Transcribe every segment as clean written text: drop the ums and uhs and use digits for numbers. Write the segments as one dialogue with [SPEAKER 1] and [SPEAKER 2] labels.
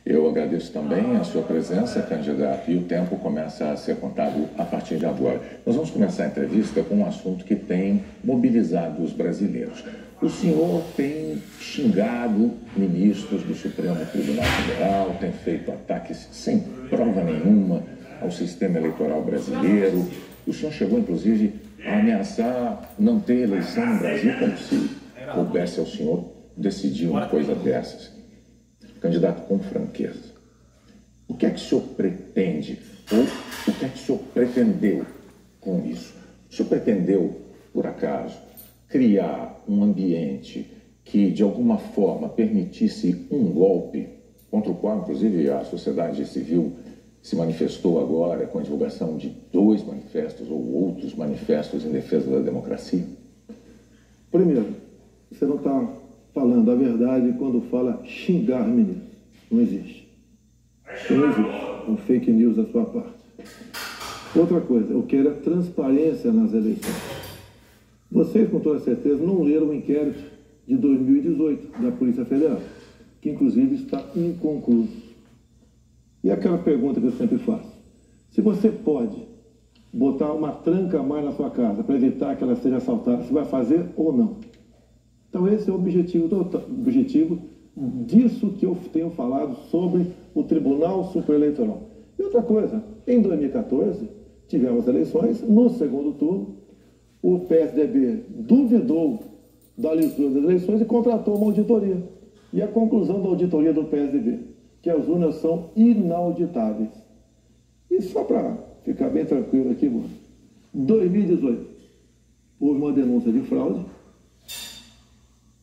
[SPEAKER 1] Eu agradeço também a sua presença, candidato, e o tempo começa a ser contado a partir de agora. Nós vamos começar a entrevista com um assunto que tem mobilizado os brasileiros. O senhor tem xingado ministros do Supremo Tribunal Federal, tem feito ataques sem prova nenhuma ao sistema eleitoral brasileiro. O senhor chegou, inclusive, a ameaçar não ter eleição no Brasil, como se coubesse ao senhor decidir uma coisa dessas. Candidato, com franqueza, o que é que o senhor pretende, ou o que é que o senhor pretendeu com isso? O senhor pretendeu, por acaso, criar um ambiente que, de alguma forma, permitisse um golpe, contra o qual, inclusive, a sociedade civil se manifestou agora com a divulgação de 2 manifestos ou outros manifestos em defesa da democracia?
[SPEAKER 2] Primeiro, você não está falando a verdade quando fala xingar ministro. Não existe. Não existe. Um fake news da sua parte. Outra coisa, eu quero a transparência nas eleições. Vocês, com toda certeza, não leram o inquérito de 2018 da Polícia Federal, que inclusive está inconcluso. E aquela pergunta que eu sempre faço: se você pode botar uma tranca a mais na sua casa para evitar que ela seja assaltada, você vai fazer ou não? Então esse é o objetivo disso que eu tenho falado sobre o Tribunal Supereleitoral. E outra coisa, em 2014, tivemos eleições, no segundo turno, o PSDB duvidou da lisura das eleições e contratou uma auditoria. E a conclusão da auditoria do PSDB, que as urnas são inauditáveis. E só para ficar bem tranquilo aqui, mano, 2018, houve uma denúncia de fraude,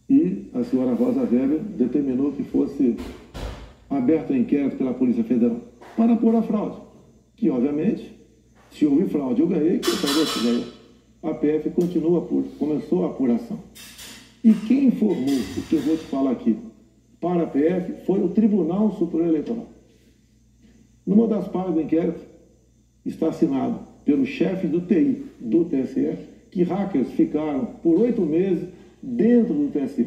[SPEAKER 2] e a senhora Rosa Weber determinou que fosse aberto um inquérito pela Polícia Federal para apura a fraude. Que, obviamente, se houve fraude, eu ganhei, que talvez você ganhou. A PF começou a apuração. E quem informou o que eu vou te falar aqui para a PF foi o Tribunal Superior Eleitoral. Numa das partes do inquérito está assinado pelo chefe do TI do TSE que hackers ficaram por 8 meses dentro do TSE,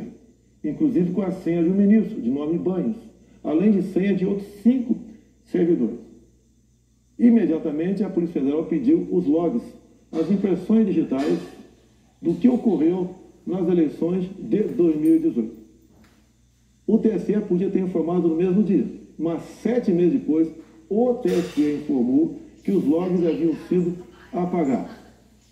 [SPEAKER 2] inclusive com a senha de um ministro, de nome Banhos, além de senha de outros 5 servidores. Imediatamente, a Polícia Federal pediu os logs, as impressões digitais do que ocorreu nas eleições de 2018. O TSE podia ter informado no mesmo dia, mas 7 meses depois, o TSE informou que os logs haviam sido apagados.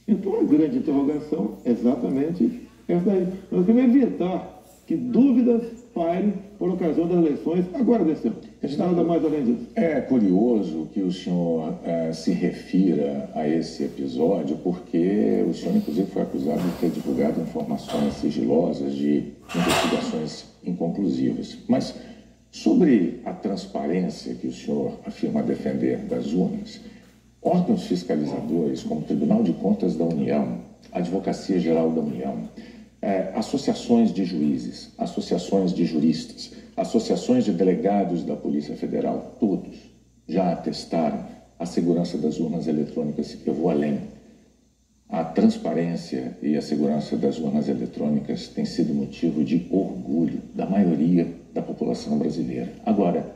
[SPEAKER 2] Então, a grande interrogação é exatamente essa daí. Nós queremos evitar que dúvidas pairem por ocasião das eleições agora desse ano. Nada mais além disso.
[SPEAKER 1] É curioso que o senhor se refira a esse episódio, porque o senhor, inclusive, foi acusado de ter divulgado informações sigilosas de investigações inconclusivas. Mas sobre a transparência que o senhor afirma defender das urnas, órgãos fiscalizadores como o Tribunal de Contas da União, a Advocacia Geral da União, associações de juízes, associações de juristas, associações de delegados da Polícia Federal, todos já atestaram a segurança das urnas eletrônicas. Eu vou além. A transparência e a segurança das urnas eletrônicas tem sido motivo de orgulho da maioria da população brasileira. Agora,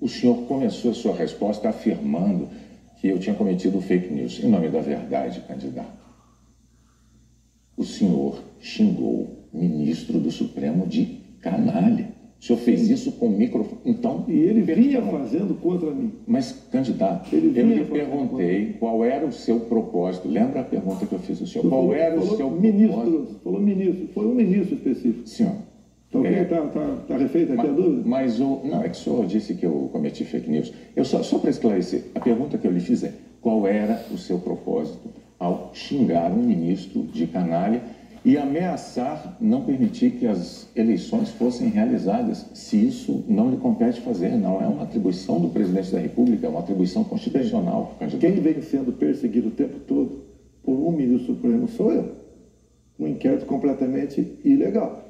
[SPEAKER 1] o senhor começou a sua resposta afirmando que eu tinha cometido fake news. Em nome da verdade, candidato, o senhor xingou o ministro do Supremo de canalha. O senhor fez isso com o microfone. Então,
[SPEAKER 2] e ele vinha fazendo contra mim.
[SPEAKER 1] Mas, candidato, eu lhe perguntei qual era o seu propósito. Lembra a pergunta que eu fiz ao senhor? Qual era o seu propósito?
[SPEAKER 2] Falou ministro. Foi um ministro específico.
[SPEAKER 1] Senhor.
[SPEAKER 2] Tá refeita aqui a dúvida?
[SPEAKER 1] Mas não, é que o senhor disse que eu cometi fake news. Eu só para esclarecer, a pergunta que eu lhe fiz é: qual era o seu propósito ao xingar um ministro de canalha e ameaçar não permitir que as eleições fossem realizadas, se isso não lhe compete fazer? Não é uma atribuição do presidente da República, é uma atribuição constitucional.
[SPEAKER 2] Quem vem sendo perseguido o tempo todo por um ministro supremo sou eu. Um inquérito completamente ilegal.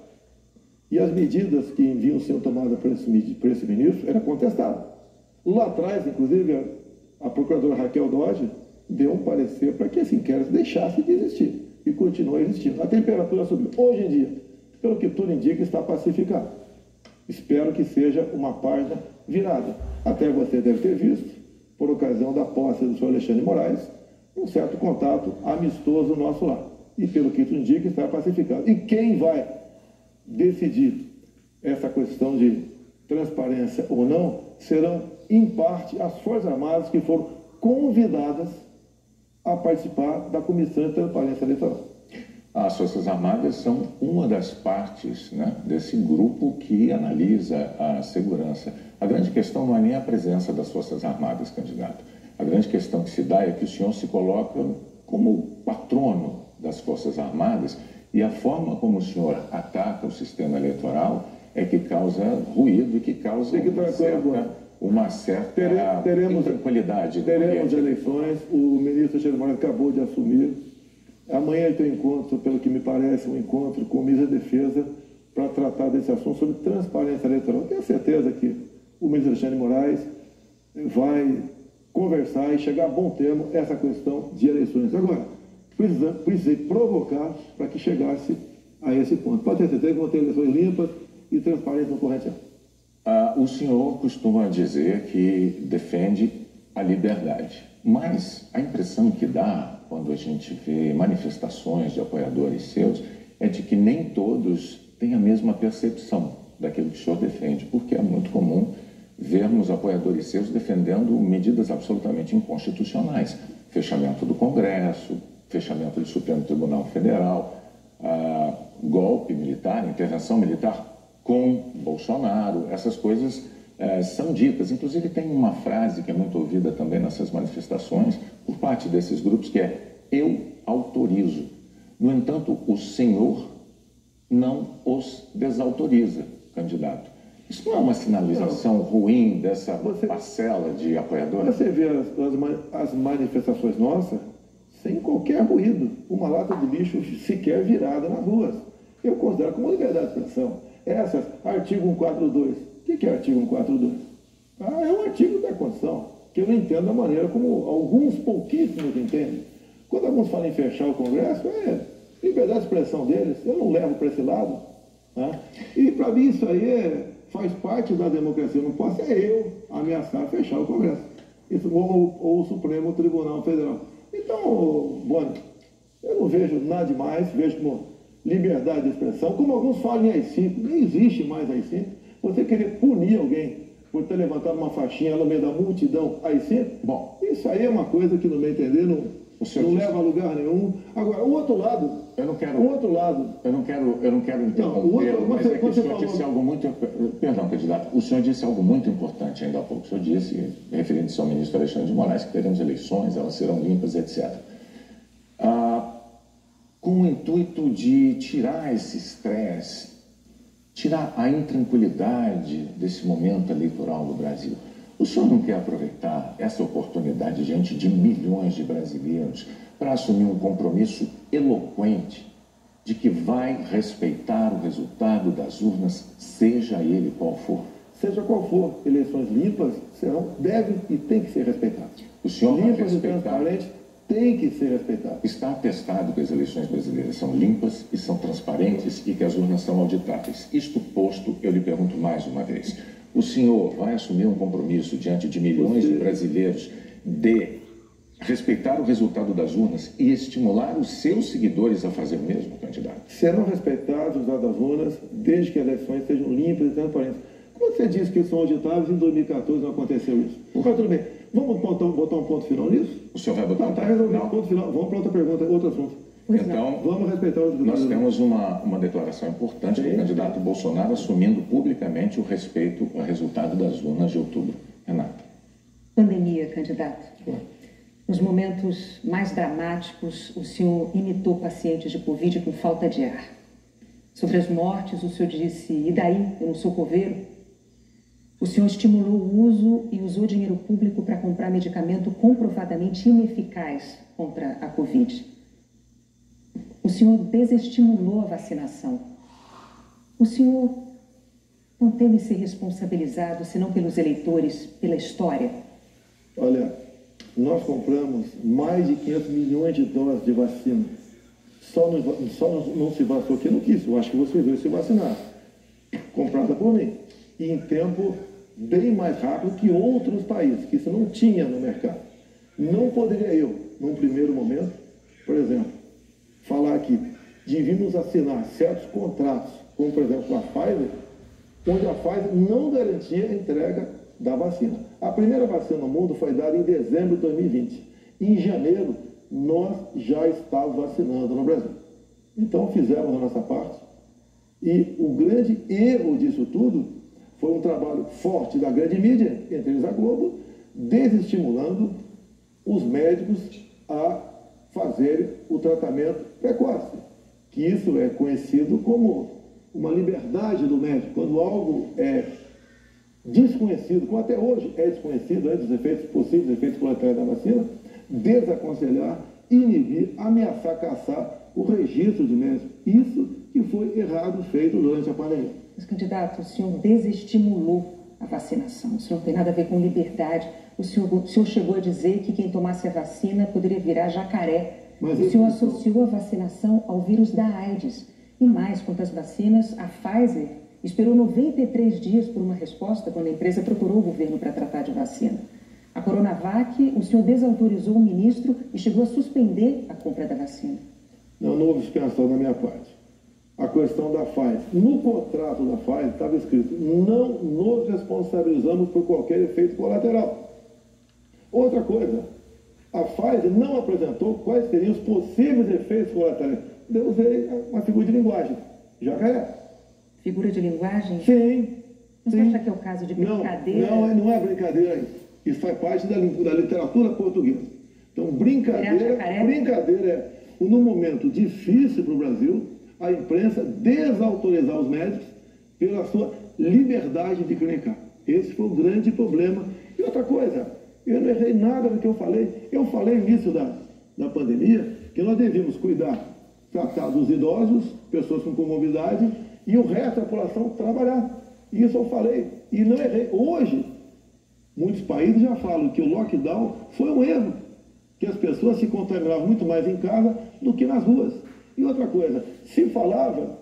[SPEAKER 2] E as medidas que vinham sendo tomadas por esse ministro eram contestadas. Lá atrás, inclusive, a procuradora Raquel Dodge deu um parecer para que esse inquérito deixasse de existir. E continua existindo. A temperatura subiu. Hoje em dia, pelo que tudo indica, está pacificado. Espero que seja uma página virada. Até você deve ter visto, por ocasião da posse do senhor Alexandre de Moraes, um certo contato amistoso nosso lá. E pelo que tudo indica, está pacificado. E quem vai decidir essa questão de transparência ou não serão, em parte, as Forças Armadas que foram convidadas a participar da Comissão de Transparência Eleitoral.
[SPEAKER 1] As Forças Armadas são uma das partes, né, desse grupo que analisa a segurança. A grande questão não é nem a presença das Forças Armadas, candidato. A grande questão que se dá é que o senhor se coloca como patrono das Forças Armadas e a forma como o senhor ataca o sistema eleitoral é que causa ruído e que causa uma certa intranquilidade.
[SPEAKER 2] Teremos eleições, o ministro Alexandre de Moraes acabou de assumir. Amanhã ele tem um encontro, pelo que me parece, um encontro com o ministro da Defesa para tratar desse assunto sobre transparência eleitoral. Tenho certeza que o ministro Alexandre de Moraes vai conversar e chegar a bom termo essa questão de eleições. Agora, precisei provocar para que chegasse a esse ponto. Pode ter certeza que vão ter eleições limpas e transparentes no corrente ano.
[SPEAKER 1] O senhor costuma dizer que defende a liberdade, mas a impressão que dá quando a gente vê manifestações de apoiadores seus é de que nem todos têm a mesma percepção daquilo que o senhor defende, porque é muito comum vermos apoiadores seus defendendo medidas absolutamente inconstitucionais, fechamento do Congresso, fechamento do Supremo Tribunal Federal, golpe militar, intervenção militar com Bolsonaro, essas coisas são ditas. Inclusive tem uma frase que é muito ouvida também nessas manifestações por parte desses grupos que é: eu autorizo. No entanto, o senhor não os desautoriza, candidato. Isso não é uma sinalização ruim dessa parcela de apoiadores?
[SPEAKER 2] Você vê as manifestações nossas sem qualquer ruído, uma lata de lixo sequer virada nas ruas. Eu considero como liberdade de expressão. Essas, artigo 142. O que é artigo 142? É um artigo da Constituição, que eu não entendo da maneira como alguns pouquíssimos entendem. Quando alguns falam em fechar o Congresso, é liberdade de expressão deles, eu não levo para esse lado. Né? E para mim isso aí faz parte da democracia, não posso eu ameaçar fechar o Congresso. Isso, ou o Supremo Tribunal Federal. Então, Boni, eu não vejo nada demais, vejo como liberdade de expressão, como alguns falam em AI-5, nem existe mais AI-5. Você querer punir alguém por ter levantado uma faixinha no meio da multidão AI-5, bom, isso aí é uma coisa que, no meu entender, não leva a lugar nenhum. Agora, o outro lado... Eu não quero interromper, mas é que o senhor disse algo muito... Perdão, candidato. O senhor disse algo muito importante ainda há pouco. O senhor disse, referindo-se ao ministro Alexandre de Moraes, que teremos eleições, elas serão limpas, etc. Com o intuito de tirar esse estresse, tirar a intranquilidade desse momento eleitoral no Brasil. O senhor não quer aproveitar essa oportunidade diante de milhões de brasileiros para assumir um compromisso eloquente de que vai respeitar o resultado das urnas, seja ele qual for? Seja qual for, eleições limpas devem e têm que ser respeitadas. O senhor limpas e transparentes têm que ser respeitadas. Está atestado que as eleições brasileiras são limpas e são transparentes e que as urnas são auditáveis. Isto posto, eu lhe pergunto mais uma vez. O senhor vai assumir um compromisso diante de milhões de brasileiros de respeitar o resultado das urnas e estimular os seus seguidores a fazer o mesmo, candidato? Serão respeitados os resultados das urnas desde que as eleições sejam limpas e transparentes. Como você disse que são auditáveis, em 2014 não aconteceu isso. Mas tudo bem. Vamos botar um ponto final nisso? O senhor vai botar um ponto final? Vamos para outra pergunta, outro assunto. Então, vamos respeitar os... Nós temos uma declaração importante do candidato Bolsonaro assumindo publicamente o respeito ao resultado das urnas de outubro. Renata.
[SPEAKER 3] Pandemia, candidato. Nos momentos mais dramáticos, o senhor imitou pacientes de Covid com falta de ar. Sobre as mortes, o senhor disse, e daí, eu não sou coveiro? O senhor estimulou o uso e usou dinheiro público para comprar medicamento comprovadamente ineficaz contra a Covid. O senhor desestimulou a vacinação. O senhor não teme ser responsabilizado, senão pelos eleitores, pela história? Olha, nós compramos mais de 500 milhões de doses de vacina. Só não se vacinou quem não quis. Eu acho que você veio se vacinar. Comprada por mim. E em tempo
[SPEAKER 2] bem mais rápido que outros países, que isso não tinha no mercado. Não poderia eu, num primeiro momento, por exemplo, falar que devíamos assinar certos contratos, como por exemplo com a Pfizer, onde a Pfizer não garantia a entrega da vacina. A primeira vacina no mundo foi dada em dezembro de 2020. Em janeiro, nós já estávamos vacinando no Brasil. Então, fizemos a nossa parte. E o grande erro disso tudo foi um trabalho forte da grande mídia, entre eles a Globo, desestimulando os médicos a fazerem o tratamento precoce. Que isso é conhecido como uma liberdade do médico. Quando algo é desconhecido, como até hoje é desconhecido, dos efeitos possíveis, efeitos colaterais da vacina, desaconselhar, inibir, ameaçar, caçar o registro de médicos. Isso que foi errado feito durante a pandemia.
[SPEAKER 3] Mas, candidato, o senhor desestimulou a vacinação. Isso não tem nada a ver com liberdade. O senhor chegou a dizer que quem tomasse a vacina poderia virar jacaré. Mas o senhor associou a vacinação ao vírus da AIDS. E mais, quanto às vacinas, a Pfizer esperou 93 dias por uma resposta quando a empresa procurou o governo para tratar de vacina. A Coronavac, o senhor desautorizou o ministro e chegou a suspender a compra da vacina.
[SPEAKER 2] Não houve explicação da minha parte. A questão da Pfizer. No contrato da Pfizer estava escrito: não nos responsabilizamos por qualquer efeito colateral. Outra coisa, a Pfizer não apresentou quais seriam os possíveis efeitos colaterais. Eu usei uma figura de linguagem, jacaré.
[SPEAKER 3] Figura de linguagem?
[SPEAKER 2] Sim.
[SPEAKER 3] Você acha que é o caso de brincadeira?
[SPEAKER 2] Não é brincadeira isso. Isso faz parte da literatura portuguesa. Então, brincadeira é, num momento difícil para o Brasil, a imprensa desautorizar os médicos pela sua liberdade de clinicar. Esse foi o grande problema. E outra coisa, eu não errei nada do que eu falei. Eu falei no início da pandemia que nós devíamos tratar dos idosos, pessoas com comorbidade, e o resto da população trabalhar. Isso eu falei. E não errei. Hoje, muitos países já falam que o lockdown foi um erro, que as pessoas se contaminavam muito mais em casa do que nas ruas. E outra coisa, se falava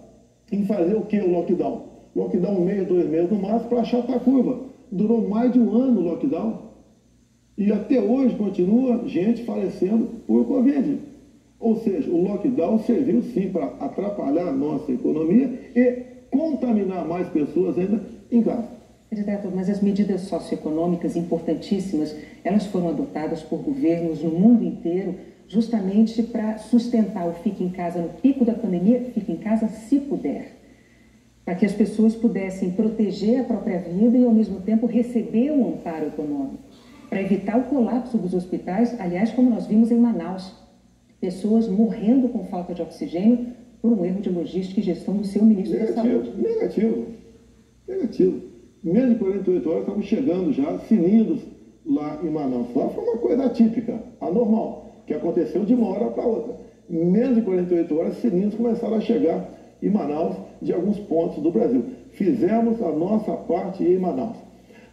[SPEAKER 2] em fazer o que o lockdown? Lockdown 1 mês, 2 meses no máximo para achatar a curva. Durou mais de um ano o lockdown. E até hoje continua gente falecendo por Covid. Ou seja, o lockdown serviu sim para atrapalhar a nossa economia e contaminar mais pessoas ainda em casa.
[SPEAKER 3] Candidato, mas as medidas socioeconômicas importantíssimas, elas foram adotadas por governos no mundo inteiro justamente para sustentar o fique em casa no pico da pandemia, fique em casa se puder, para que as pessoas pudessem proteger a própria vida e ao mesmo tempo receber um amparo econômico, para evitar o colapso dos hospitais, aliás, como nós vimos em Manaus, pessoas morrendo com falta de oxigênio por um erro de logística e gestão do seu ministro da Saúde.
[SPEAKER 2] Negativo. Menos de 48 horas estavam chegando já cilindros lá em Manaus. Lá foi uma coisa atípica, anormal, que aconteceu de uma hora para outra. Menos de 48 horas, cilindros começaram a chegar em Manaus de alguns pontos do Brasil. Fizemos a nossa parte em Manaus.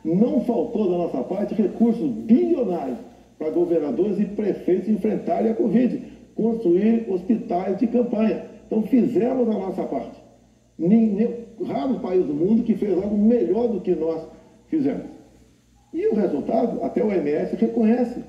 [SPEAKER 2] Não faltou da nossa parte recursos bilionários para governadores e prefeitos enfrentarem a Covid, construir hospitais de campanha. Então fizemos a nossa parte. Raro país do mundo que fez algo melhor do que nós fizemos. E o resultado, até o OMS reconhece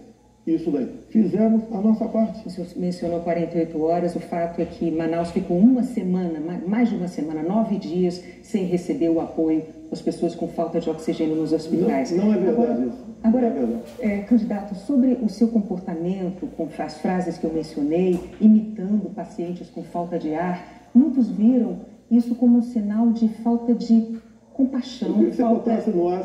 [SPEAKER 2] isso daí. Fizemos a nossa parte.
[SPEAKER 3] O senhor mencionou 48 horas, o fato é que Manaus ficou uma semana, mais de uma semana, 9 dias, sem receber o apoio das pessoas com falta de oxigênio nos hospitais.
[SPEAKER 2] Não é verdade isso.
[SPEAKER 3] Agora,
[SPEAKER 2] não é verdade.
[SPEAKER 3] Candidato, sobre o seu comportamento, com as frases que eu mencionei, imitando pacientes com falta de ar, muitos viram isso como um sinal de falta de compaixão.
[SPEAKER 2] Eu queria que você botasse no ar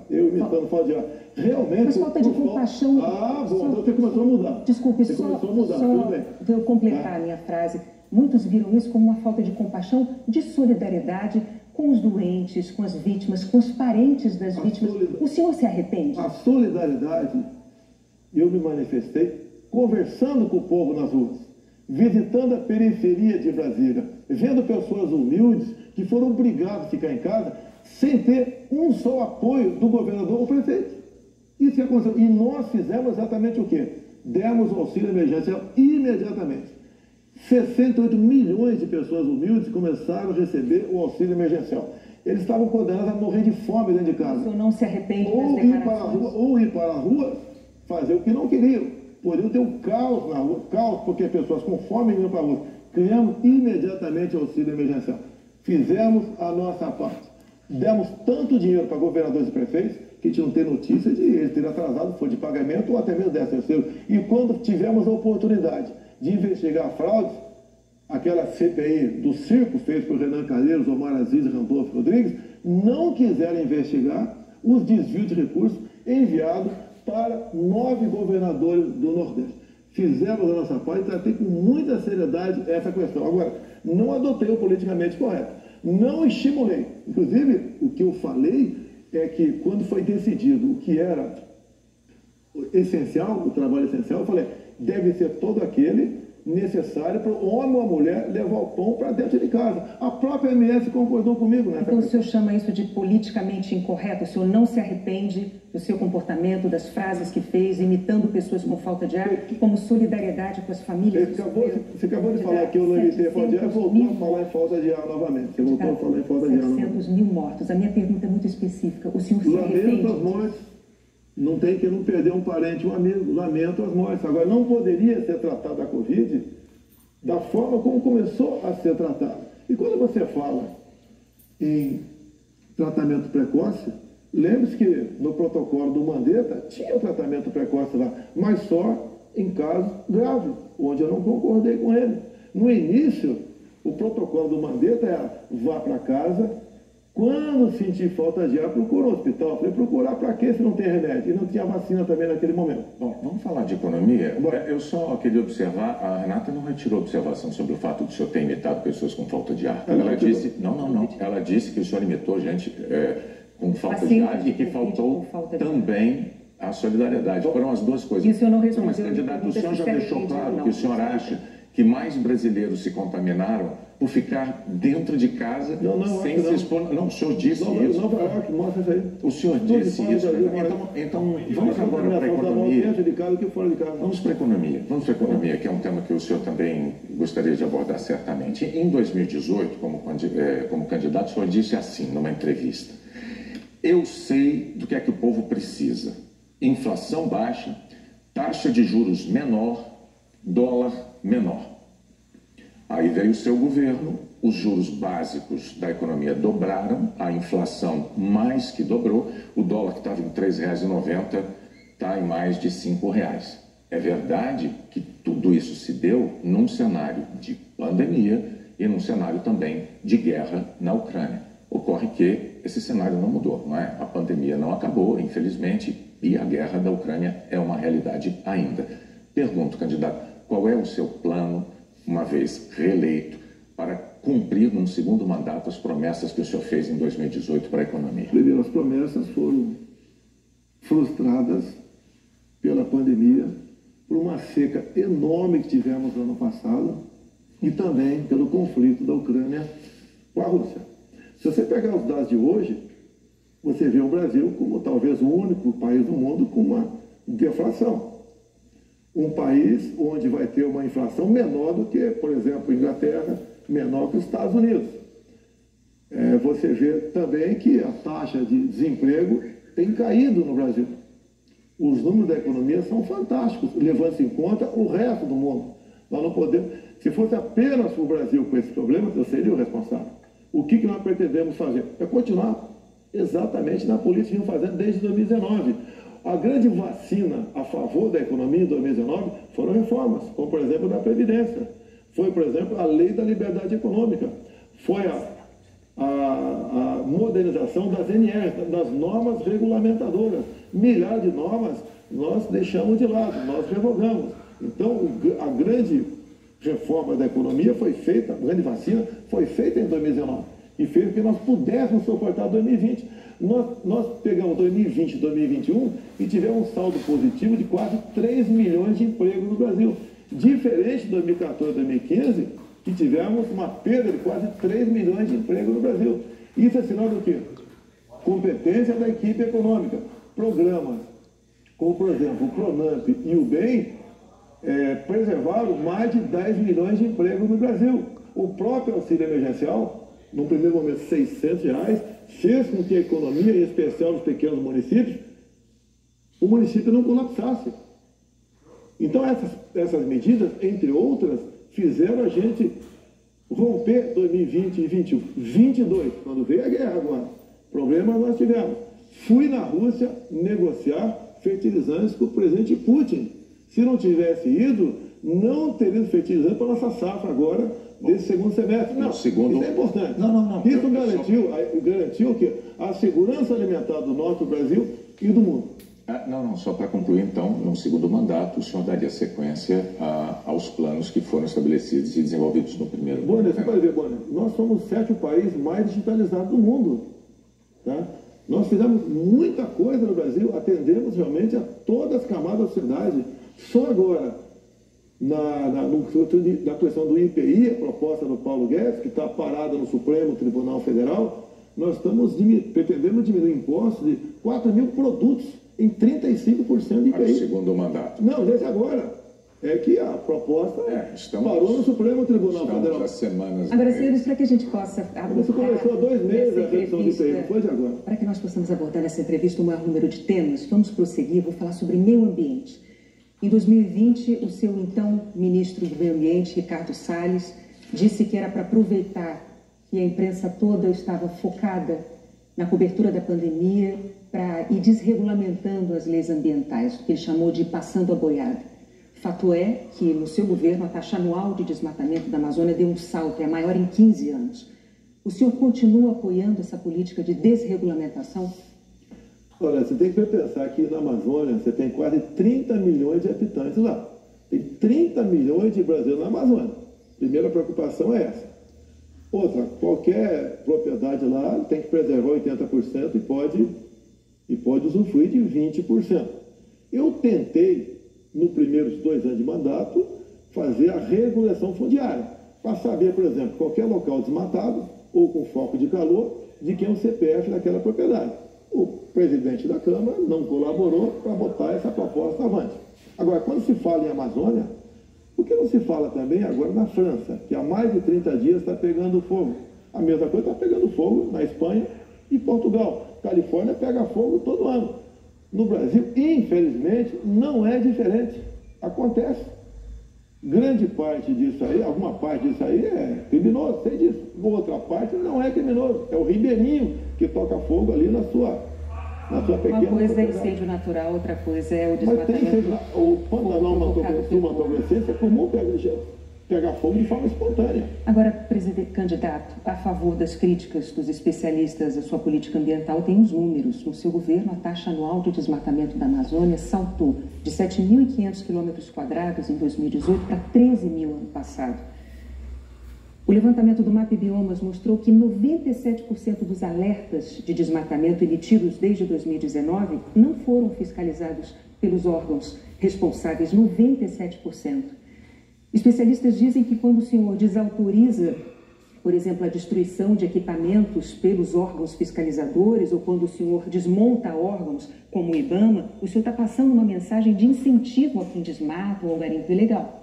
[SPEAKER 2] eu imitando falta de ar. Realmente...
[SPEAKER 3] Mas falta de compaixão...
[SPEAKER 2] Bom, então você começou a mudar.
[SPEAKER 3] Desculpe,
[SPEAKER 2] você
[SPEAKER 3] só
[SPEAKER 2] tudo bem.
[SPEAKER 3] Vou completar a minha frase. Muitos viram isso como uma falta de compaixão, de solidariedade com os doentes, com as vítimas, com os parentes das vítimas. O senhor se arrepende?
[SPEAKER 2] A solidariedade, eu me manifestei conversando com o povo nas ruas, visitando a periferia de Brasília, vendo pessoas humildes que foram obrigadas a ficar em casa sem ter um só apoio do governador ou prefeito. Isso que aconteceu. E nós fizemos exatamente o quê? Demos o auxílio emergencial imediatamente. 68 milhões de pessoas humildes começaram a receber o auxílio emergencial. eles estavam condenados a morrer de fome dentro de casa.
[SPEAKER 3] O senhor não se arrepende das declarações?
[SPEAKER 2] Ou ir para a rua, fazer o que não queriam. Poderiam ter um caos na rua, caos porque pessoas com fome iam para a rua. Criamos imediatamente auxílio emergencial. Fizemos a nossa parte. Demos tanto dinheiro para governadores e prefeitos que a gente não tem notícia de eles terem atrasado, foi de pagamento ou até mesmo 13º. E quando tivemos a oportunidade de investigar fraudes, aquela CPI do circo feita por Renan Calheiros, Omar Aziz e Randolfo Rodrigues, não quiseram investigar os desvios de recursos enviados para 9 governadores do Nordeste. Fizemos a nossa parte e tratei com muita seriedade essa questão. Agora, não adotei o politicamente correto. Não estimulei. Inclusive, o que eu falei é que quando foi decidido o que era essencial, o trabalho essencial, eu falei, deve ser todo aquele necessário para o homem ou a mulher levar o pão para dentro de casa. A própria MS concordou comigo nessa
[SPEAKER 3] Então o senhor chama isso de politicamente incorreto? O senhor não se arrepende do seu comportamento, das frases que fez, imitando pessoas com falta de ar, como solidariedade com as famílias?
[SPEAKER 2] Você acabou de falar que eu não imitei a falta de ar, voltou a falar em falta de ar novamente. Você voltou a falar em falta de ar novamente.
[SPEAKER 3] 700 mil mortos. A minha pergunta é muito específica. O senhor se arrepende?
[SPEAKER 2] Lamento as mortes. Não tem que não perder um parente, um amigo. Lamento as mortes. Agora, não poderia ser tratada a Covid da forma como começou a ser tratada. E quando você fala em tratamento precoce, lembre-se que no protocolo do Mandetta tinha o tratamento precoce lá, mas só em casos graves, onde eu não concordei com ele. No início, o protocolo do Mandetta era vá para casa. Quando sentir falta de ar, procura um hospital. Eu falei, procurar para quê se não tem remédio? E não tinha vacina também naquele momento.
[SPEAKER 1] Bom, vamos falar de economia? Eu só queria observar, a Renata não retirou observação sobre o fato de o senhor ter imitado pessoas com falta de ar. Ela disse, não. Ela disse que o senhor imitou gente com falta de ar e que faltou também a solidariedade. Foram as duas coisas.
[SPEAKER 3] E o senhor não respondeu?
[SPEAKER 1] Mas, candidato, o senhor já deixou claro que o senhor acha que mais brasileiros se contaminaram por ficar dentro de casa sem se expor. Não, o senhor disse isso.
[SPEAKER 2] Mostra isso aí.
[SPEAKER 1] O senhor disse isso. Então vamos agora para a economia. Vamos para a economia, que é um tema que o senhor também gostaria de abordar certamente. Em 2018, como candidato, o senhor disse assim, numa entrevista: eu sei do que é que o povo precisa. Inflação baixa, taxa de juros menor, dólar menor. Aí veio o seu governo, os juros básicos da economia dobraram, a inflação mais que dobrou, o dólar que estava em R$ 3,90 está em mais de R$ 5,00. É verdade que tudo isso se deu num cenário de pandemia e num cenário também de guerra na Ucrânia. Ocorre que esse cenário não mudou, não é? A pandemia não acabou, infelizmente, e a guerra da Ucrânia é uma realidade ainda. Pergunto, candidato, qual é o seu plano, uma vez reeleito, para cumprir num segundo mandato as promessas que o senhor fez em 2018 para a economia?
[SPEAKER 2] Primeiro, as promessas foram frustradas pela pandemia, por uma seca enorme que tivemos no ano passado e também pelo conflito da Ucrânia com a Rússia. Se você pegar os dados de hoje, você vê o Brasil como talvez o único país do mundo com uma deflação. Um país onde vai ter uma inflação menor do que, por exemplo, a Inglaterra, menor que os Estados Unidos. Você vê também que a taxa de desemprego tem caído no Brasil. Os números da economia são fantásticos, levando-se em conta o resto do mundo. Nós não podemos... Se fosse apenas o Brasil com esse problema, eu seria o responsável. O que nós pretendemos fazer? É continuar exatamente na política que estamos fazendo desde 2019. A grande vacina a favor da economia em 2019 foram reformas, como, por exemplo, da Previdência. Foi, por exemplo, a Lei da Liberdade Econômica. Foi a modernização das NR, das normas regulamentadoras. Milhares de normas nós deixamos de lado, nós revogamos. Então, a grande reforma da economia foi feita, a grande vacina foi feita em 2019 e fez com que nós pudéssemos suportar 2020. Nós pegamos 2020 e 2021 e tivemos um saldo positivo de quase 3 milhões de empregos no Brasil. Diferente de 2014 e 2015, que tivemos uma perda de quase 3 milhões de empregos no Brasil. Isso é sinal do quê? Competência da equipe econômica. Programas como, por exemplo, o Pronamp e o BEM preservaram mais de 10 milhões de empregos no Brasil. O próprio auxílio emergencial num primeiro momento, R$600, fez com que a economia, em especial nos pequenos municípios, o município não colapsasse. Então, essas medidas, entre outras, fizeram a gente romper 2020 e 2021. 22, quando veio a guerra agora, problemas nós tivemos. Fui na Rússia negociar fertilizantes com o presidente Putin. Se não tivesse ido, não teria fertilizante para a nossa safra agora, desse segundo semestre. Não, isso é importante.
[SPEAKER 1] Não.
[SPEAKER 2] Isso garantiu que a segurança alimentar do nosso Brasil e do mundo.
[SPEAKER 1] Só para concluir, então, no segundo mandato, o senhor daria sequência aos planos que foram estabelecidos e desenvolvidos no primeiro mandato.
[SPEAKER 2] Bonner, você pode ver, Bonner, nós somos o 7º país mais digitalizado do mundo. Tá? Nós fizemos muita coisa no Brasil, atendemos realmente a todas as camadas da sociedade. Só agora, na questão do IPI, a proposta do Paulo Guedes, que está parada no Supremo Tribunal Federal, nós pretendemos diminuir impostos de 4 mil produtos em 35% de IPI.
[SPEAKER 1] Para o segundo mandato.
[SPEAKER 2] Não, desde agora. É que a proposta parou no Supremo Tribunal Federal.
[SPEAKER 3] Agora, senhores, para que a gente possa abordar...
[SPEAKER 2] Você começou há 2 meses a redução de IPI, não foi de agora?
[SPEAKER 3] Para que nós possamos abordar nessa entrevista o maior número de temas, vamos prosseguir, vou falar sobre meio ambiente. Em 2020, o seu então ministro do Meio Ambiente, Ricardo Salles, disse que era para aproveitar que a imprensa toda estava focada na cobertura da pandemia para ir desregulamentando as leis ambientais, o que ele chamou de passando a boiada. Fato é que, no seu governo, a taxa anual de desmatamento da Amazônia deu um salto, é a maior em 15 anos. O senhor continua apoiando essa política de desregulamentação?
[SPEAKER 2] Olha, você tem que pensar que na Amazônia você tem quase 30 milhões de habitantes lá. Tem 30 milhões de brasileiros na Amazônia. Primeira preocupação é essa. Outra, qualquer propriedade lá tem que preservar 80% e pode usufruir de 20%. Eu tentei, nos primeiros 2 anos de mandato, fazer a regulação fundiária, para saber, por exemplo, qualquer local desmatado ou com foco de calor, de quem é o CPF daquela propriedade. O presidente da Câmara não colaborou para botar essa proposta avante. Agora, quando se fala em Amazônia, por que não se fala também agora na França, que há mais de 30 dias está pegando fogo? A mesma coisa está pegando fogo na Espanha e Portugal. Califórnia pega fogo todo ano. No Brasil, infelizmente, não é diferente. Acontece. Grande parte disso aí, alguma parte disso aí é criminoso, sei disso. Outra parte não é criminoso. É o ribeirinho que toca fogo ali na sua pequena...
[SPEAKER 3] Uma coisa é incêndio natural, outra coisa é o desmatamento.
[SPEAKER 2] Mas tem o Pantanal Mato-Grosso é comum pegar fogo de forma espontânea.
[SPEAKER 3] Agora, presidente candidato, a favor das críticas dos especialistas da sua política ambiental, tem os números. No seu governo, a taxa anual de desmatamento da Amazônia saltou de 7.500 km² em 2018 para 13.000 ano passado. O levantamento do MAP Biomas mostrou que 97% dos alertas de desmatamento emitidos desde 2019 não foram fiscalizados pelos órgãos responsáveis, 97%. Especialistas dizem que quando o senhor desautoriza, por exemplo, a destruição de equipamentos pelos órgãos fiscalizadores ou quando o senhor desmonta órgãos como o IBAMA, o senhor está passando uma mensagem de incentivo a quem desmata ou ao garimpo ilegal.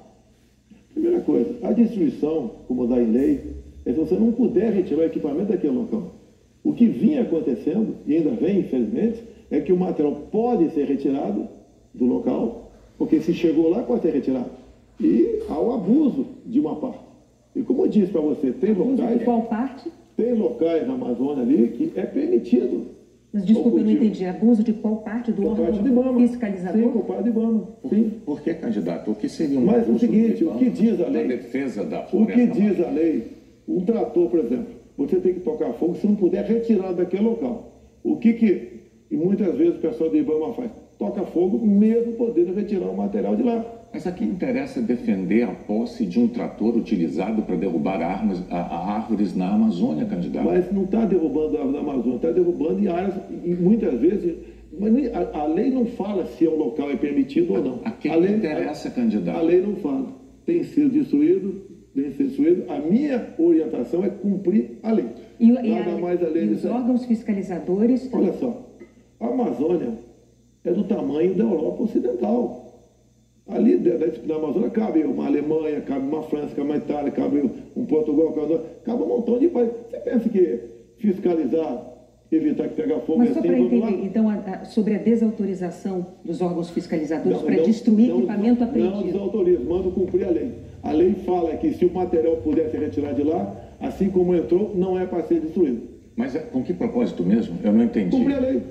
[SPEAKER 2] Primeira coisa, a destruição, como dá em lei, é se você não puder retirar o equipamento daquele local. O que vinha acontecendo, e ainda vem, infelizmente, é que o material pode ser retirado do local, porque se chegou lá, pode ser retirado. E há o abuso de uma parte. E como eu disse para você, tem locais...
[SPEAKER 3] De qual parte?
[SPEAKER 2] Tem locais na Amazônia ali que é permitido.
[SPEAKER 3] Mas desculpa, eu não entendi. Abuso de qual parte do órgão fiscalizador?
[SPEAKER 2] Sim, por parte do IBAMA. Sim.
[SPEAKER 1] Por que, candidato? O que seria
[SPEAKER 2] Mas o seguinte, o que diz a lei?
[SPEAKER 1] Defesa da floresta.
[SPEAKER 2] O que diz a lei? Um trator, por exemplo, você tem que tocar fogo se não puder retirar daquele local. E muitas vezes o pessoal do IBAMA faz? Toca fogo mesmo podendo retirar o material de lá.
[SPEAKER 1] Mas aqui interessa defender a posse de um trator utilizado para derrubar árvores na Amazônia, candidato.
[SPEAKER 2] Mas não está derrubando árvores na Amazônia, está derrubando em áreas, e muitas vezes... Mas a lei não fala se o local é permitido ou não.
[SPEAKER 1] A quem interessa, candidato?
[SPEAKER 2] A lei não fala. Tem sido destruído. A minha orientação é cumprir a lei.
[SPEAKER 3] Nada mais além disso. Os órgãos fiscalizadores...
[SPEAKER 2] Olha só, a Amazônia é do tamanho da Europa Ocidental. Ali na Amazônia cabe uma Alemanha, cabe uma França, cabe uma Itália, cabe um Portugal, cabe um montão de países. Você pensa que fiscalizar, evitar que pegue fogo...
[SPEAKER 3] Mas só para entender, então, sobre a desautorização dos órgãos fiscalizadores para destruir equipamento apreendido...
[SPEAKER 2] Não desautoriza, manda cumprir a lei. A lei fala que se o material puder ser retirado de lá, assim como entrou, não é para ser destruído.
[SPEAKER 1] Mas com que propósito mesmo? Eu não entendi.
[SPEAKER 2] Cumprir a lei.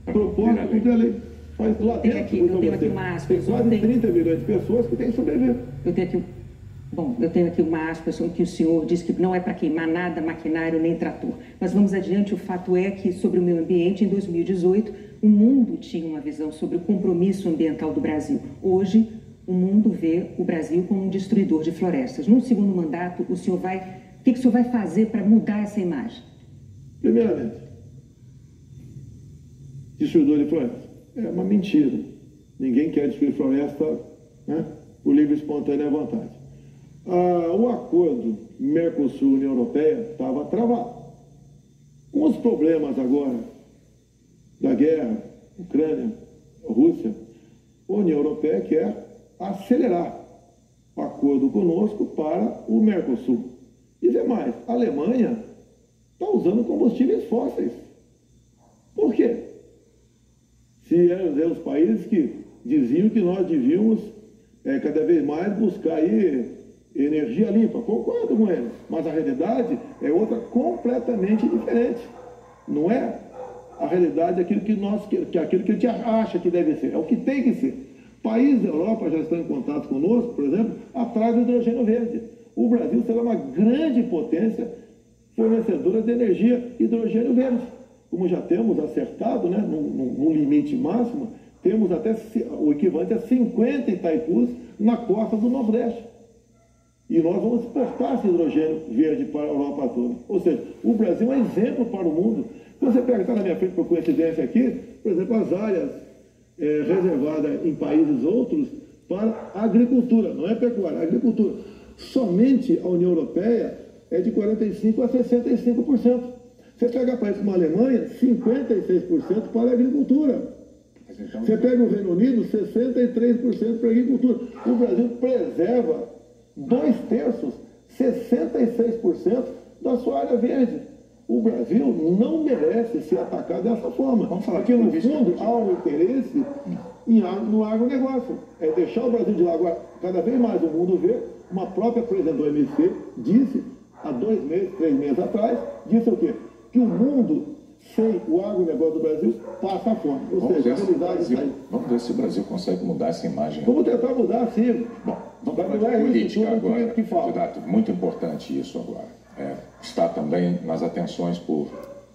[SPEAKER 2] Propósito, cumprir a lei. Mas lá dentro,
[SPEAKER 3] eu tenho aqui uma aspa.
[SPEAKER 2] Tem quase 30 milhões de pessoas que têm que sobreviver.
[SPEAKER 3] Eu tenho aqui uma aspa que o senhor disse que não é para queimar nada, maquinário nem trator. Mas vamos adiante, o fato é que sobre o meio ambiente, em 2018, o mundo tinha uma visão sobre o compromisso ambiental do Brasil. Hoje, o mundo vê o Brasil como um destruidor de florestas. No segundo mandato, o que o senhor vai fazer para mudar essa imagem?
[SPEAKER 2] Primeiramente, destruidor de florestas. É uma mentira. Ninguém quer destruir floresta, né, por livre e espontânea vontade. O acordo Mercosul-União Europeia estava travado. Com os problemas agora da guerra, Ucrânia, Rússia, a União Europeia quer acelerar o acordo conosco para o Mercosul. E demais, a Alemanha está usando combustíveis fósseis. Por quê? Se eram os países que diziam que nós devíamos cada vez mais buscar aí energia limpa. Concordo com eles, mas a realidade é outra completamente diferente. Não é a realidade aquilo que aquilo que a gente acha que deve ser, é o que tem que ser. Países da Europa já estão em contato conosco, por exemplo, atrás do hidrogênio verde. O Brasil será uma grande potência fornecedora de energia hidrogênio verde. Como já temos acertado, né, no limite máximo, temos até o equivalente a 50 Itaipus na costa do Nordeste. E nós vamos exportar esse hidrogênio verde para a Europa toda. Ou seja, o Brasil é um exemplo para o mundo. Você pega, está na minha frente por coincidência aqui, por exemplo, as áreas reservadas em países outros para a agricultura, não é pecuária, é agricultura. Somente a União Europeia é de 45% a 65%. Você pega países como a Alemanha, 56% para a agricultura. Então, você pega o Reino Unido, 63% para a agricultura. O Brasil preserva 2/3, 66% da sua área verde. O Brasil não merece ser atacado dessa forma. Vamos falar porque, no fundo, há um interesse no agronegócio. É deixar o Brasil de lado. Agora, cada vez mais o mundo vê, uma própria presidente do OMC disse, há 2 meses, 3 meses atrás, disse o quê? Que o mundo, sem o agronegócio do Brasil, passa fome. Ou seja, a realidade está aí.
[SPEAKER 1] Vamos ver se o Brasil consegue mudar essa imagem.
[SPEAKER 2] Vamos tentar mudar, sim.
[SPEAKER 1] Bom, vamos falar de política agora. Candidato, muito importante isso agora. Está também nas atenções por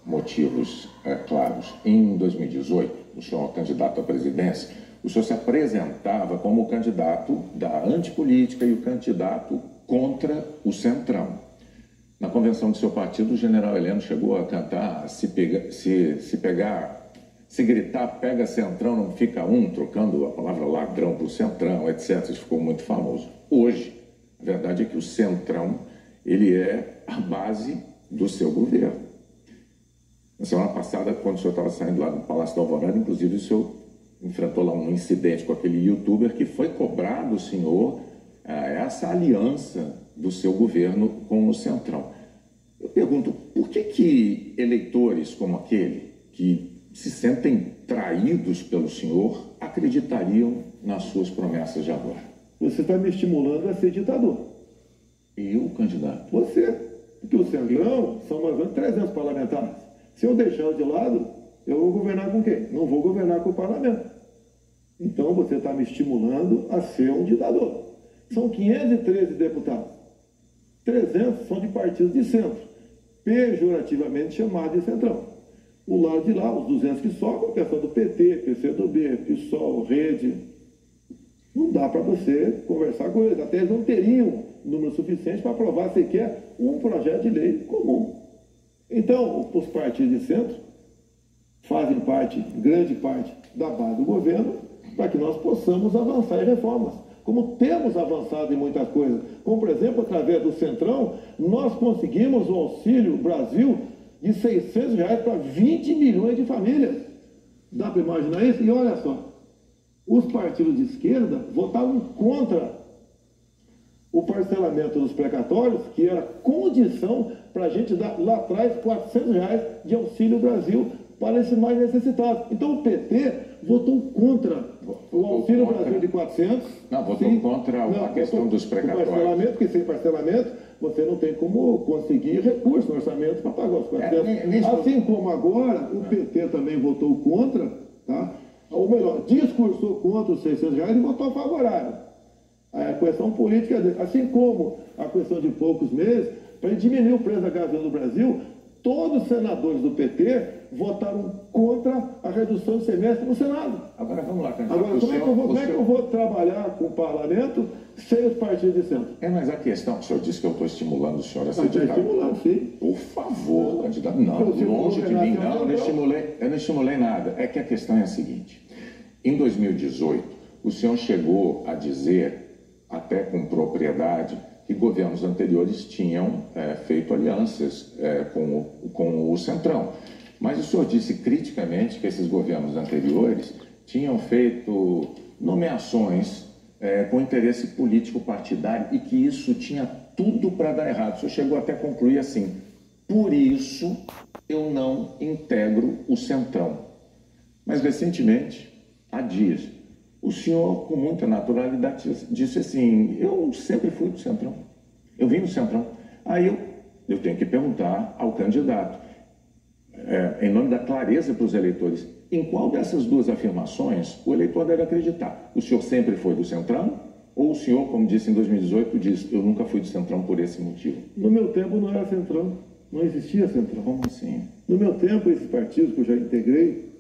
[SPEAKER 1] motivos claros. Em 2018, o senhor candidato à presidência, o senhor se apresentava como o candidato da antipolítica e o candidato contra o Centrão. Na convenção do seu partido, o general Heleno chegou a cantar, se gritar, pega Centrão, não fica um, trocando a palavra ladrão por Centrão, etc. Isso ficou muito famoso. Hoje, a verdade é que o Centrão, ele é a base do seu governo. Na semana passada, quando o senhor estava saindo lá do Palácio da Alvorada, inclusive o senhor enfrentou lá um incidente com aquele youtuber que foi cobrar do senhor essa aliança do seu governo com o Centrão. Eu pergunto, por que eleitores como aquele, que se sentem traídos pelo senhor, acreditariam nas suas promessas de agora?
[SPEAKER 2] Você está me estimulando a ser ditador.
[SPEAKER 1] Eu, candidato?
[SPEAKER 2] Você. Porque o Centrão são mais ou menos 300 parlamentares. Se eu deixar de lado, eu vou governar com quem? Não vou governar com o parlamento. Então você está me estimulando a ser um ditador. São 513 deputados. 300 são de partidos de centro, pejorativamente chamados de Centrão. O lado de lá, os 200 que sobram, o pessoal do PT, PCdoB, PSOL, Rede. Não dá para você conversar com eles. Até eles não teriam número suficiente para aprovar sequer um projeto de lei comum. Então, os partidos de centro fazem parte, grande parte, da base do governo para que nós possamos avançar em reformas. Como temos avançado em muitas coisas. Como, por exemplo, através do Centrão, nós conseguimos o Auxílio Brasil de R$600 para 20 milhões de famílias. Dá para imaginar isso? E olha só, os partidos de esquerda votavam contra o parcelamento dos precatórios, que era condição para a gente dar lá atrás R$400 de Auxílio Brasil para esses mais necessitados. Então o PT votou contra o Auxílio Brasil de 400.
[SPEAKER 1] Não, votou contra a questão dos precatórios.
[SPEAKER 2] Parcelamento, porque sem parcelamento você não tem como conseguir recurso no orçamento para pagar os 400. Assim como agora o PT também votou contra, tá? Ou melhor, discursou contra os R$600 e votou favorável. A questão política dele. Assim como a questão de poucos meses, para diminuir o preço da gasolina no Brasil, todos os senadores do PT votaram contra a redução do semestre no Senado.
[SPEAKER 1] Agora vamos lá, candidato.
[SPEAKER 2] Agora, como é que eu vou trabalhar com o parlamento sem os partidos de centro?
[SPEAKER 1] Mas a questão, o senhor disse que eu estou estimulando o senhor a ser ditador.
[SPEAKER 2] Estimulando, sim.
[SPEAKER 1] Por favor, candidato. Não, longe de mim, não, eu não estimulei nada. É que a questão é a seguinte. Em 2018, o senhor chegou a dizer, até com propriedade, que governos anteriores tinham feito alianças com o Centrão. Mas o senhor disse criticamente que esses governos anteriores tinham feito nomeações com interesse político partidário e que isso tinha tudo para dar errado. O senhor chegou até a concluir assim: por isso eu não integro o Centrão. Mas recentemente, há dias, o senhor, com muita naturalidade, disse assim: eu sempre fui do Centrão, eu vim do Centrão. Aí eu tenho que perguntar ao candidato, em nome da clareza para os eleitores, em qual dessas duas afirmações o eleitor deve acreditar? O senhor sempre foi do Centrão? Ou o senhor, como disse em 2018, diz: eu nunca fui do Centrão por esse motivo?
[SPEAKER 2] No meu tempo não era Centrão, não existia Centrão.
[SPEAKER 1] Como assim?
[SPEAKER 2] No meu tempo, esses partidos que eu já integrei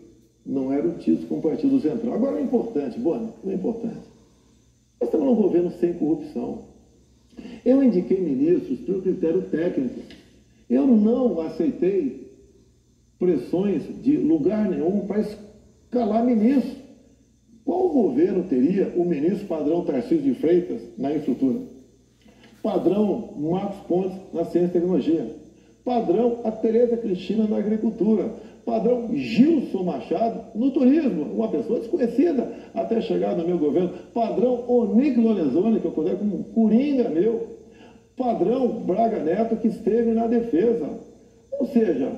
[SPEAKER 2] não eram tidos como partido central. Agora, o importante, o importante, nós estamos num governo sem corrupção. Eu indiquei ministros pelo critério técnico. Eu não aceitei pressões de lugar nenhum para escalar ministro. Qual governo teria o ministro padrão Tarcísio de Freitas na infraestrutura? Padrão Marcos Pontes na ciência e tecnologia? Padrão a Tereza Cristina na agricultura? Padrão Gilson Machado no turismo, uma pessoa desconhecida até chegar no meu governo. Padrão Onic Lorenzoni, que eu considero como um coringa meu. Padrão Braga Neto, que esteve na defesa. Ou seja,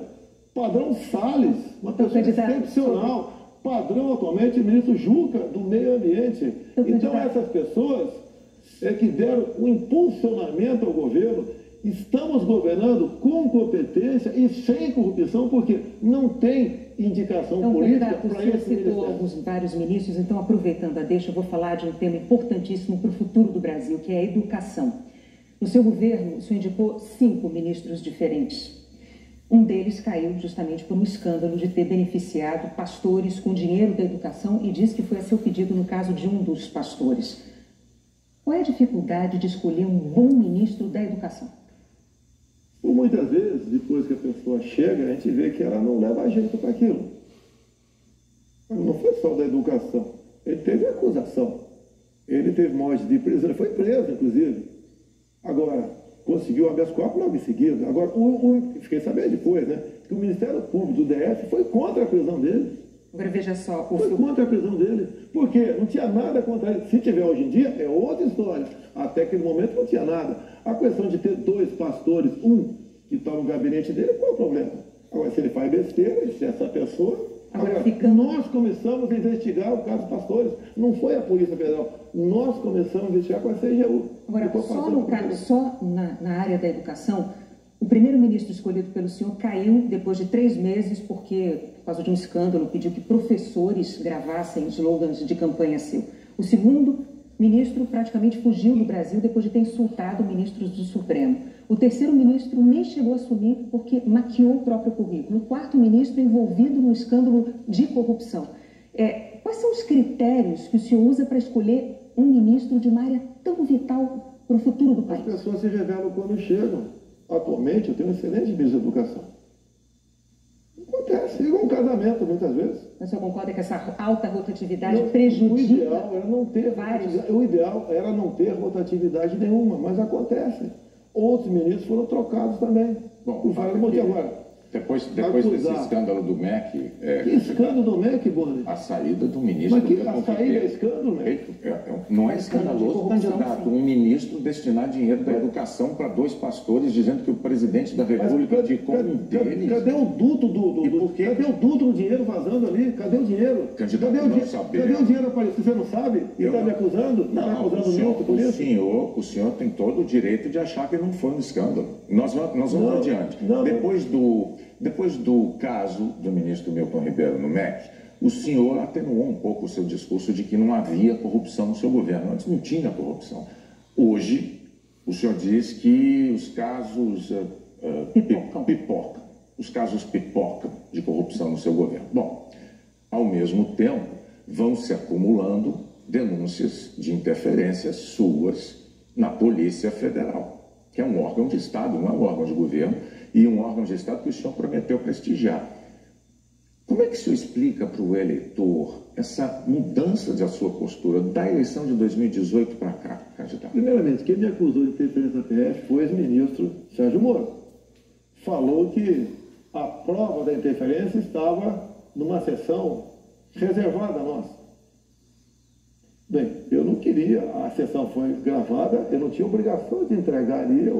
[SPEAKER 2] padrão Salles, uma pessoa excepcional. Padrão atualmente ministro Juca, do meio ambiente. Então essas pessoas que deram um impulsionamento ao governo. Estamos governando com competência e sem corrupção, porque não tem indicação política para esse ministério.
[SPEAKER 3] Citou vários ministros, então, aproveitando a deixa, eu vou falar de um tema importantíssimo para o futuro do Brasil, que é a educação. No seu governo, o senhor indicou 5 ministros diferentes. Um deles caiu justamente por um escândalo de ter beneficiado pastores com dinheiro da educação e diz que foi a seu pedido no caso de um dos pastores. Qual é a dificuldade de escolher um bom ministro da educação?
[SPEAKER 2] Por muitas vezes, depois que a pessoa chega, a gente vê que ela não leva jeito para aquilo. Não foi só da educação. Ele teve acusação. Ele teve morte de prisão. Ele foi preso, inclusive. Agora, conseguiu habeas corpus logo em seguida. Agora, fiquei sabendo depois, né? Que o Ministério Público do DF foi contra a prisão dele.
[SPEAKER 3] Agora, veja só.
[SPEAKER 2] Foi contra a prisão dele. Por quê? Não tinha nada contra ele. Se tiver hoje em dia, é outra história. Até aquele momento não tinha nada. A questão de ter 2 pastores, um que está no gabinete dele, qual é o problema? Agora, se ele faz besteira, se essa pessoa... Agora, nós começamos a investigar o caso dos pastores. Não foi a Polícia Federal. Nós começamos a investigar com a CGU.
[SPEAKER 3] Agora, só na área da educação, o primeiro-ministro escolhido pelo senhor caiu depois de 3 meses porque, por causa de um escândalo, pediu que professores gravassem slogans de campanha seu. O segundo ministro praticamente fugiu do Brasil depois de ter insultado ministros do Supremo. O terceiro ministro nem chegou a assumir porque maquiou o próprio currículo. O quarto ministro envolvido no escândalo de corrupção. Quais são os critérios que o senhor usa para escolher um ministro de uma área tão vital para o futuro do país?
[SPEAKER 2] As pessoas se revelam quando chegam. Atualmente, eu tenho um excelente ministro da educação. Acontece, igual um casamento, muitas vezes.
[SPEAKER 3] Mas o senhor concorda que essa alta rotatividade prejudica?
[SPEAKER 2] O ideal era não ter rotatividade nenhuma, mas acontece. Outros ministros foram trocados também.
[SPEAKER 1] Bom,
[SPEAKER 2] por vários motivos. Agora,
[SPEAKER 1] Depois desse escândalo do MEC...
[SPEAKER 2] Que escândalo do MEC, Boni?
[SPEAKER 1] A saída do ministro...
[SPEAKER 2] Mas que a saída é escândalo, MEC?
[SPEAKER 1] Não é escandaloso, candidato. Um ministro destinar dinheiro da educação para 2 pastores, dizendo que o presidente da República indicou um deles...
[SPEAKER 2] Cadê o duto cadê o duto do dinheiro vazando ali? Cadê o dinheiro?
[SPEAKER 1] Candidato,
[SPEAKER 2] cadê o dinheiro aparecido? Você não sabe? E está me acusando? Está acusando o Milton por isso?
[SPEAKER 1] O senhor tem todo o direito de achar que não foi um escândalo. Nós vamos adiante. Depois do caso do ministro Milton Ribeiro no MEC, o senhor atenuou um pouco o seu discurso de que não havia corrupção no seu governo. Antes não tinha corrupção. Hoje, o senhor diz que os casos pipocam. Os casos pipocam de corrupção no seu governo. Bom, ao mesmo tempo, vão se acumulando denúncias de interferências suas na Polícia Federal, que é um órgão de Estado, não é um órgão de governo, e um órgão de Estado que o senhor prometeu prestigiar. Como é que o senhor explica para o eleitor essa mudança da sua postura da eleição de 2018 para cá, candidato?
[SPEAKER 2] Primeiramente, quem me acusou de interferência na PF foi o ex-ministro Sérgio Moro. Falou que a prova da interferência estava numa sessão reservada a nós. Bem, eu não queria, a sessão foi gravada, eu não tinha obrigação de entregar ali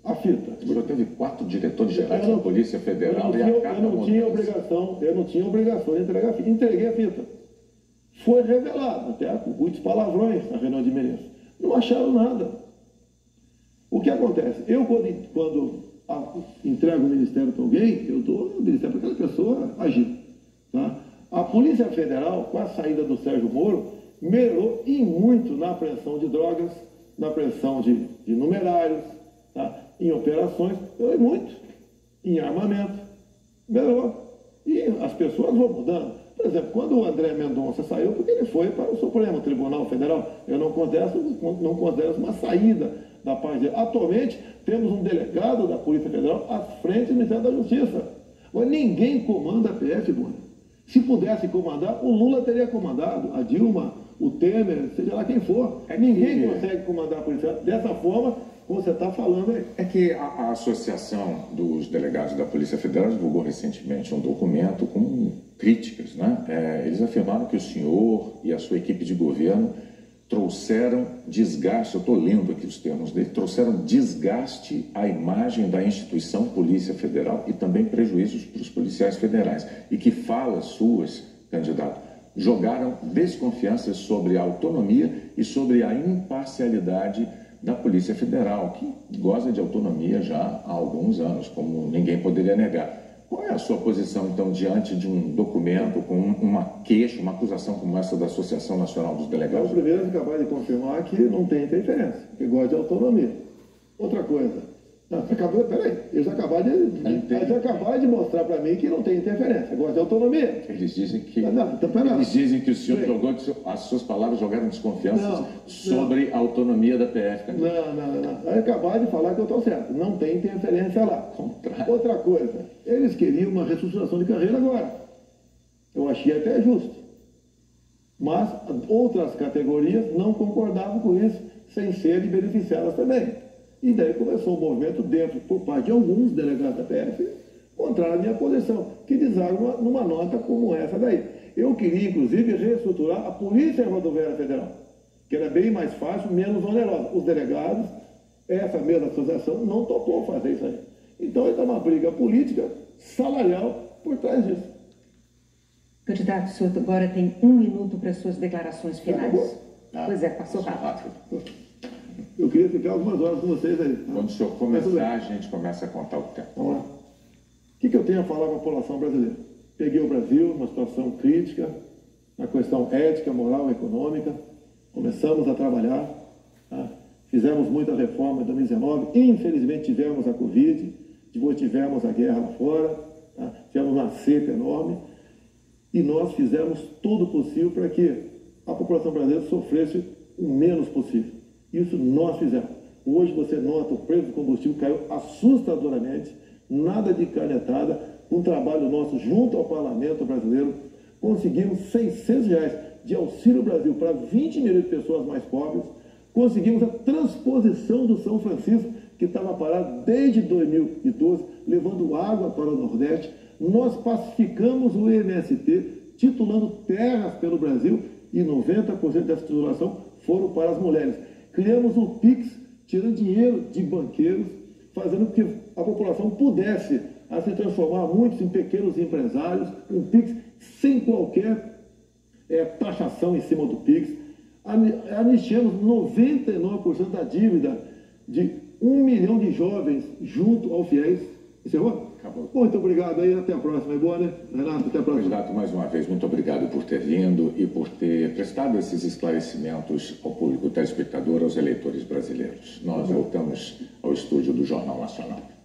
[SPEAKER 2] a fita.
[SPEAKER 1] O senhor teve 4 diretores gerais da Polícia Federal
[SPEAKER 2] eu não tinha obrigação de entregar a fita. Entreguei a fita. Foi revelado, até com muitos palavrões na reunião de ministros. Não acharam nada. O que acontece? Eu, quando entrego o ministério para alguém, eu dou o ministério para aquela pessoa agir. Tá? A Polícia Federal, com a saída do Sérgio Moro, melhorou e muito na apreensão de drogas, na apreensão de numerários, tá? Em operações, melhorou muito. Em armamento, melhorou. E as pessoas vão mudando. Por exemplo, quando o André Mendonça saiu, porque ele foi para o Supremo Tribunal Federal, eu não considero uma saída da parte dele. Atualmente, temos um delegado da Polícia Federal à frente do Ministério da Justiça. Mas ninguém comanda a PF, Boni. Se pudesse comandar, o Lula teria comandado, a Dilma, o Temer, seja lá quem for. Ninguém consegue comandar a polícia dessa forma como você está falando aí.
[SPEAKER 1] É que a Associação dos Delegados da Polícia Federal divulgou recentemente um documento com críticas, né? Eles afirmaram que o senhor e a sua equipe de governo trouxeram desgaste, eu estou lendo aqui os termos dele, trouxeram desgaste à imagem da instituição Polícia Federal e também prejuízos para os policiais federais. E que falas suas, candidato, jogaram desconfianças sobre a autonomia e sobre a imparcialidade da Polícia Federal, que goza de autonomia já há alguns anos, como ninguém poderia negar. Qual é a sua posição, então, diante de um documento com uma queixa, uma acusação como essa da Associação Nacional dos Delegados?
[SPEAKER 2] Eu primeiro acabei de confirmar que não tem interferência, que gosta de autonomia. Outra coisa, eles acabaram de mostrar para mim que não tem interferência, gosta de autonomia.
[SPEAKER 1] Eles dizem que o senhor jogou, as suas palavras jogaram desconfiança sobre a autonomia da PF.
[SPEAKER 2] Não. Acabaram de falar que eu estou certo, não tem interferência lá.
[SPEAKER 1] Contrário.
[SPEAKER 2] Outra coisa, eles queriam uma reestruturação de carreira agora. Eu achei até justo. Mas outras categorias não concordavam com isso, sem serem beneficiadas também. E daí começou um movimento dentro, por parte de alguns delegados da PF, contra a minha posição, que desarma numa nota como essa daí. Eu queria, inclusive, reestruturar a Polícia Rodoviária Federal, que era bem mais fácil, menos onerosa. Os delegados, essa mesma associação, não topou fazer isso aí. Então, está uma briga política, salarial, por trás disso.
[SPEAKER 3] Candidato, o senhor agora tem 1 minuto para suas declarações finais. Pois é, passou rápido.
[SPEAKER 2] Eu queria ficar algumas horas com vocês aí.
[SPEAKER 1] Quando o senhor começar, a gente começa a contar o tempo.
[SPEAKER 2] Vamos lá. O que eu tenho a falar para a população brasileira? Peguei o Brasil numa situação crítica, na questão ética, moral e econômica. Começamos a trabalhar. Tá? Fizemos muita reforma em 2019. Infelizmente tivemos a Covid, depois tivemos a guerra lá fora. Tá? Tivemos uma seca enorme. E nós fizemos tudo possível para que a população brasileira sofresse o menos possível. Isso nós fizemos. Hoje você nota o preço do combustível caiu assustadoramente, nada de canetada, um trabalho nosso junto ao Parlamento brasileiro, conseguimos R$600 de Auxílio Brasil para 20 milhões de pessoas mais pobres, conseguimos a transposição do São Francisco, que estava parado desde 2012, levando água para o Nordeste. Nós pacificamos o MST, titulando terras pelo Brasil, e 90% dessa titulação foram para as mulheres. Criamos o PIX, tirando dinheiro de banqueiros, fazendo com que a população pudesse se transformar muitos em pequenos empresários, um PIX sem qualquer taxação em cima do PIX. Anistiamos 99% da dívida de 1 milhão de jovens junto ao FIES. Encerrou?
[SPEAKER 1] Acabou.
[SPEAKER 2] Muito obrigado aí, até a próxima. É boa, né? Renato, até a próxima.
[SPEAKER 1] Candidato, mais uma vez, muito obrigado por ter vindo e por ter prestado esses esclarecimentos ao público telespectador, aos eleitores brasileiros. Nós voltamos ao estúdio do Jornal Nacional.